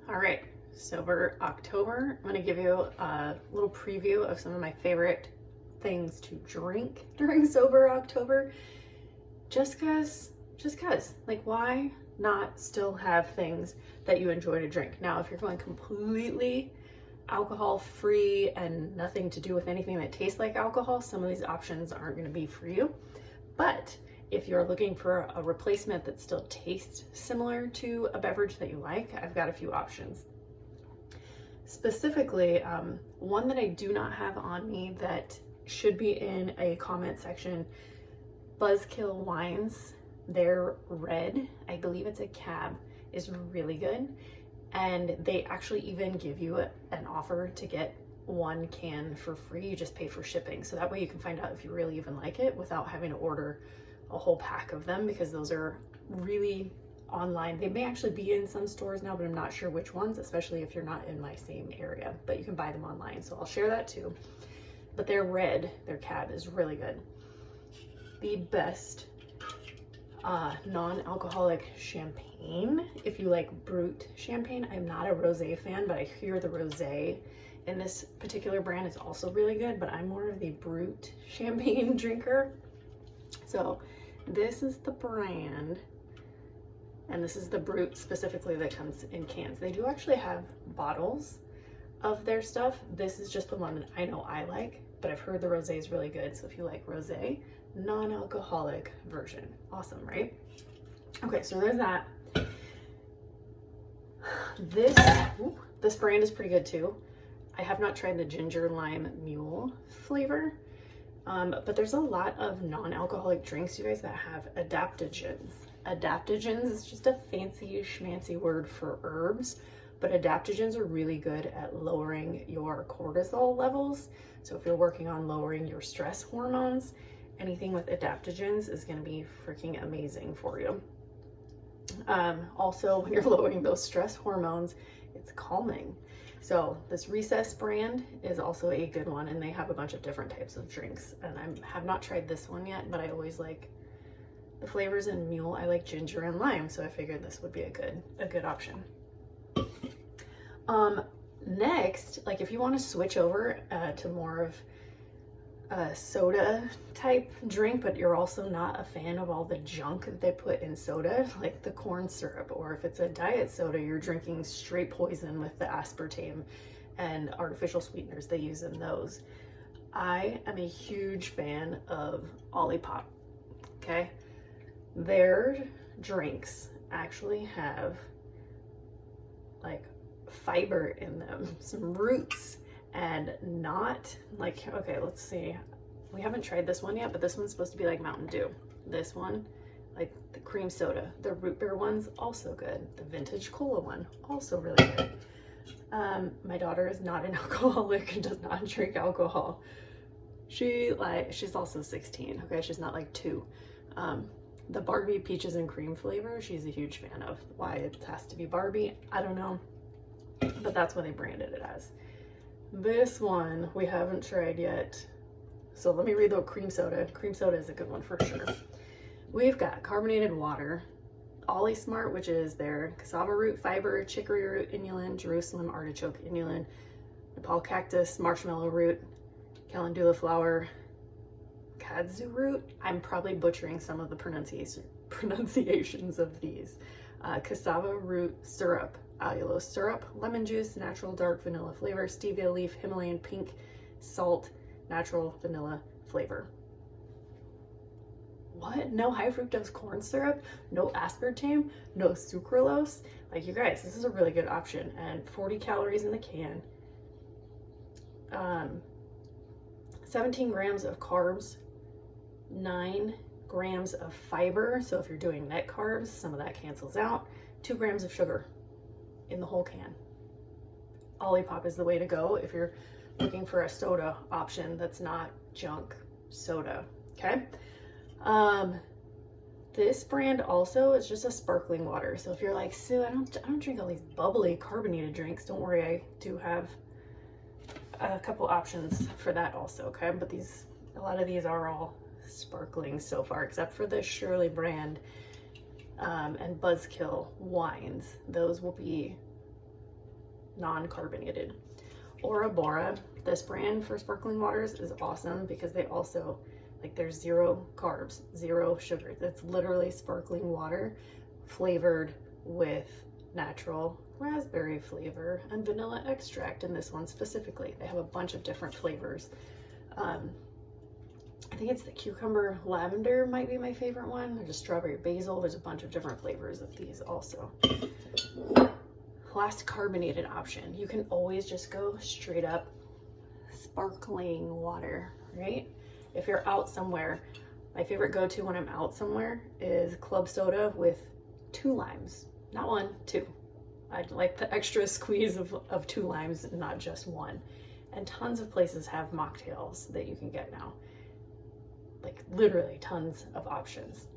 All right, Sober October. I'm gonna give you a little preview of some of my favorite things to drink during Sober October. Just cause, like, why not still have things that you enjoy to drink? Now, if you're going completely alcohol free and nothing to do with anything that tastes like alcohol, some of these options aren't gonna be for you. But if you're looking for a replacement that still tastes similar to a beverage that you like, I've got a few options. Specifically, one that I do not have on me that should be in a comment section, Buzzkill Wines. Their red, I believe it's a cab, is really good. And they actually even give you an offer to get one can for free. You just pay for shipping. So that way you can find out if you really even like it without having to order a whole pack of them, because those are really online. They may actually be in some stores now, but I'm not sure which ones, especially if you're not in my same area, but you can buy them online. So I'll share that too. But their red, their cab, is really good. The best non-alcoholic champagne, if you like brut champagne. I'm not a rosé fan, but I hear the rosé in this particular brand is also really good, but I'm more of the brut champagne drinker. So this is the brand, and this is the brut specifically that comes in cans. They do actually have bottles of their stuff. This is just the one that I know I like, but I've heard the rosé is really good. So if you like rosé, non-alcoholic version, awesome, right? Okay, so there's that. This brand is pretty good too. I have not tried the ginger lime mule flavor, but there's a lot of non-alcoholic drinks, you guys, that have adaptogens. Adaptogens is just a fancy schmancy word for herbs, but adaptogens are really good at lowering your cortisol levels. So if you're working on lowering your stress hormones, anything with adaptogens is going to be freaking amazing for you. Also, when you're lowering those stress hormones, it's calming. So this Recess brand is also a good one, and they have a bunch of different types of drinks. And I have not tried this one yet, but I always like the flavors in mule. I like ginger and lime, so I figured this would be a good option. Next, like if you want to switch over to more of a soda type drink, but you're also not a fan of all the junk that they put in soda, like the corn syrup, or if it's a diet soda, you're drinking straight poison with the aspartame and artificial sweeteners they use in those. I am a huge fan of Olipop, okay? Their drinks actually have like fiber in them, some roots, and not like, okay, let's see. We haven't tried this one yet, but this one's supposed to be like Mountain Dew. This one, like the cream soda. The root beer one's also good. The vintage cola one, also really good. My daughter is not an alcoholic and does not drink alcohol. She's also 16, okay? She's not like 2. The Barbie peaches and cream flavor, she's a huge fan of. Why it has to be Barbie, I don't know, but that's what they branded it as. This one we haven't tried yet. So let me read the cream soda. Cream soda is a good one for sure. We've got carbonated water, Ollie Smart, which is their cassava root fiber, chicory root inulin, Jerusalem artichoke inulin, Nepal cactus, marshmallow root, calendula flower, kudzu root. I'm probably butchering some of the pronunciations of these. Cassava root syrup, allulose syrup, lemon juice, natural dark vanilla flavor, stevia leaf, Himalayan pink, salt, natural vanilla flavor. What? No high fructose corn syrup, no aspartame, no sucralose. Like, you guys, this is a really good option, and 40 calories in the can. 17 grams of carbs, 9 grams of fiber. So if you're doing net carbs, some of that cancels out. 2 grams of sugar in the whole can. Olipop is the way to go if you're looking for a soda option that's not junk soda, okay? This brand also is just a sparkling water. So if you're like, Sue, I don't drink all these bubbly carbonated drinks, don't worry, I do have a couple options for that also, okay? But a lot of these are all sparkling so far, except for the Shirley brand and Buzzkill wines. Those will be non-carbonated. Bora Bora, this brand for sparkling waters, is awesome because they also, like, there's 0 carbs, 0 sugar. It's literally sparkling water flavored with natural raspberry flavor and vanilla extract in this one specifically. They have a bunch of different flavors. I think it's the cucumber lavender might be my favorite one. There's a strawberry basil. There's a bunch of different flavors of these also. Last carbonated option. You can always just go straight up sparkling water, right? If you're out somewhere, my favorite go-to when I'm out somewhere is club soda with 2 limes. Not 1, 2. I'd like the extra squeeze of 2 limes, not just 1. And tons of places have mocktails that you can get now. Like literally tons of options.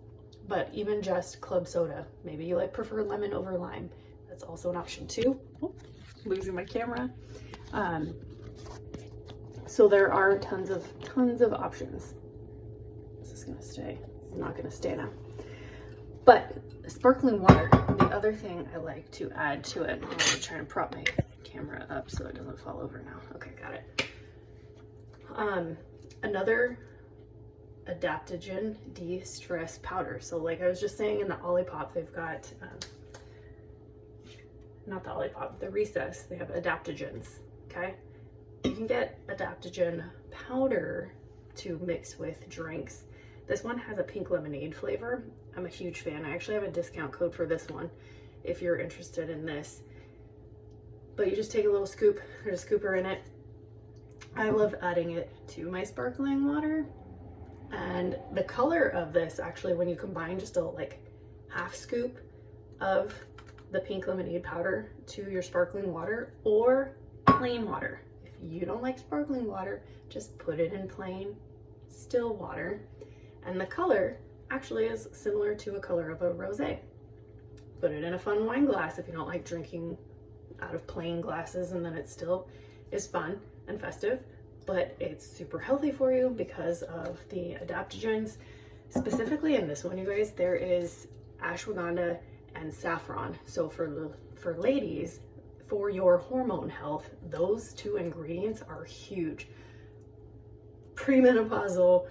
But even just club soda, maybe you prefer lemon over lime. That's also an option too. Oh, losing my camera. So there are tons of options. This is gonna stay. It's not gonna stay now. But sparkling water, the other thing I like to add to it, I'm trying to prop my camera up so it doesn't fall over now. Okay, got it. Another adaptogen de-stress powder. So like I was just saying, in the Olipop, they've got, not the Olipop, the Recess, they have adaptogens, okay? You can get adaptogen powder to mix with drinks. This one has a pink lemonade flavor. I'm a huge fan. I actually have a discount code for this one if you're interested in this. But you just take a little scoop, there's a scooper in it. I love adding it to my sparkling water. And the color of this, actually, when you combine just a half scoop of the pink lemonade powder to your sparkling water or plain water. If you don't like sparkling water, just put it in plain still water. And the color actually is similar to a color of a rosé. Put it in a fun wine glass if you don't like drinking out of plain glasses, and then it still is fun and festive, but it's super healthy for you because of the adaptogens. Specifically in this one, you guys, there is ashwagandha and saffron. So for ladies, for your hormone health, those 2 ingredients are huge. Premenopausal,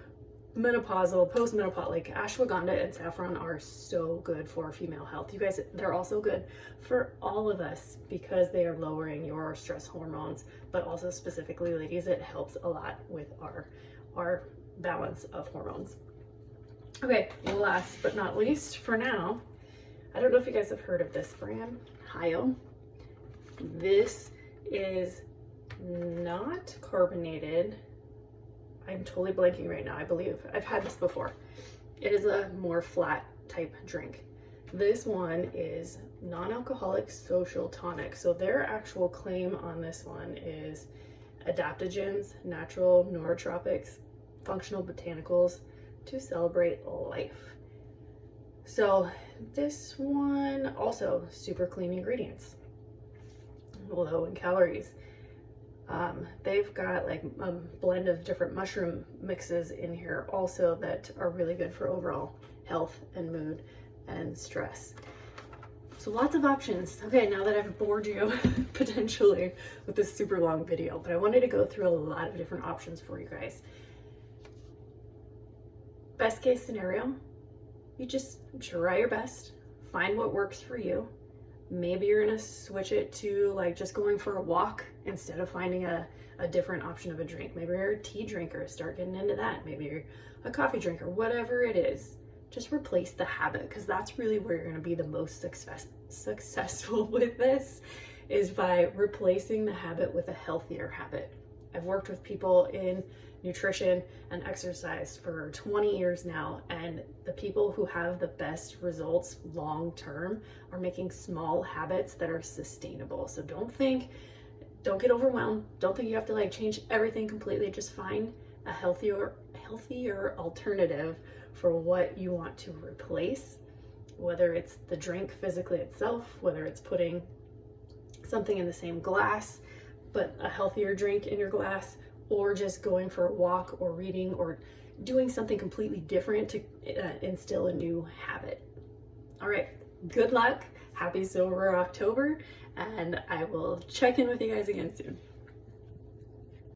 menopausal, postmenopausal, like ashwagandha and saffron are so good for female health. You guys, they're also good for all of us because they are lowering your stress hormones, but also specifically ladies, it helps a lot with our balance of hormones. Okay, last but not least for now, I don't know if you guys have heard of this brand, Hio. This is not carbonated. I'm totally blanking right now. I believe I've had this before. It is a more flat type drink. This one is non-alcoholic social tonic. So their actual claim on this one is adaptogens, natural neurotropics, functional botanicals to celebrate life. So this one also super clean ingredients, low in calories. They've got like a blend of different mushroom mixes in here also that are really good for overall health and mood and stress. So lots of options. Okay, now that I've bored you potentially with this super long video, but I wanted to go through a lot of different options for you guys. Best case scenario, you just try your best, find what works for you. Maybe you're gonna switch it to like just going for a walk instead of finding a different option of a drink. Maybe you're a tea drinker, start getting into that. Maybe you're a coffee drinker, whatever it is. Just replace the habit, because that's really where you're gonna be the most successful with this, is by replacing the habit with a healthier habit. I've worked with people in nutrition and exercise for 20 years now, and the people who have the best results long term are making small habits that are sustainable. So don't get overwhelmed. Don't think you have to like change everything completely. Just find a healthier alternative for what you want to replace, whether it's the drink physically itself, whether it's putting something in the same glass but a healthier drink in your glass, or just going for a walk or reading or doing something completely different to instill a new habit. All right, good luck. happy sober October, and I will check in with you guys again soon.